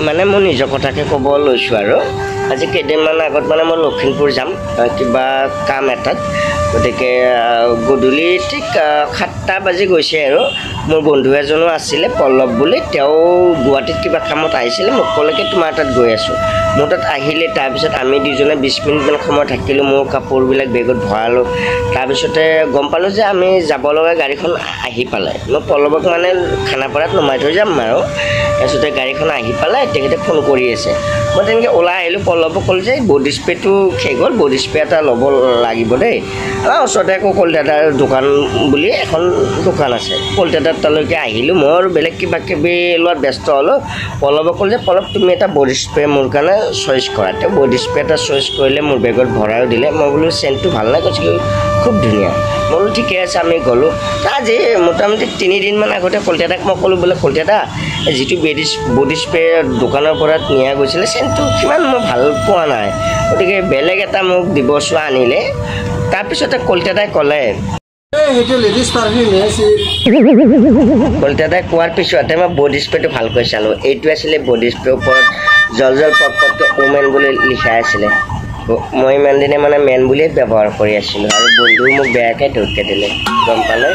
মানে মই নিজৰ কথাকে ক'ব লৈছোঁ আৰু আজি কেইদিনমান আগত মানে মই লখিমপুৰ যাম কিবা কাম এটাত গতিকে গধূলি ঠিক 7টা বাজি গৈছে আৰু মোৰ বন্ধু এজনো আছিলে পল্লৱ বুলি তেওঁ গুৱাহাটীত কিবা কামত আহিছিলে মোক ক'লেকে তোমাৰ তাত গৈ আছোঁ মোৰ তাত আহিলে তাৰপিছত আমি দুজনে 20 মিনিটমান সময় থাকিলোঁ মোৰ কাপোৰবিলাক বেগত ভৰালোঁ তাৰপিছতে গম পালোঁ যে আমি যাব লগা গাড়ীখন আহি পালে মই পল্লৱক মানে খানাপাৰাত নমাই থৈ যাম আৰু তাৰপিছতে গাড়ীখন আহি পালে তেখেতে ফোন কৰি আছে মই তেনেকৈ ওলাই আহিলোঁ পল্লৱক ক'লোঁ যে বডি স্প্ৰেটো শেষ হ'ল বডি স্প্ৰে এটা ল'ব লাগিব দেই ওচৰতে আকৌ কলিতাদাৰ দোকান বুলি এখন দোকান আছে কলিতাদাৰ তালৈকে আহিলোঁ মই আৰু বেলেগ কিবা কিবি লোৱাত ব্যস্ত হ'লোঁ পল্লৱক ক'লোঁ যে পল্লৱ তুমি এটা বডি স্প্ৰে মোৰ কাৰণে চইচ কৰা তেওঁ বডি স্প্ৰে এটা চইচ কৰিলে মোৰ বেগত ভৰাইও দিলে মই বোলো চেণ্টটো ভাল নাই কৈছিলোঁ খুব ধুনীয়া মই বোলো ঠিকে আছে আমি গ'লোঁ আজি মোটামুটি 3 দিনমান আগতে কলিতাদাক মই ক'লোঁ বোলে কলিতাদা যিটো বডি স্প্ৰে দোকানৰ পৰা নিয়া গৈছিলে চেণ্টটো কিমান মই ভাল পোৱা নাই গতিকে বেলেগ এটা মোক দিবচোন আনিলে তাৰপিছতে কলিতাদাই ক'লে কলিতাদাই কোৱাৰ পিছতে মই বডি স্প্ৰেটো ভালকৈ চালোঁ এইটো আছিলে বডি স্প্ৰে ওপৰত জল পটপটকৈ ওমেন বুলি লিখা আছিলে মই ইমান দিনে মানে মেন বুলিয়ে ব্যৱহাৰ কৰি আছিলোঁ আৰু বন্ধুও মোক বেয়াকৈ ধৰিকে দিলে গম পালে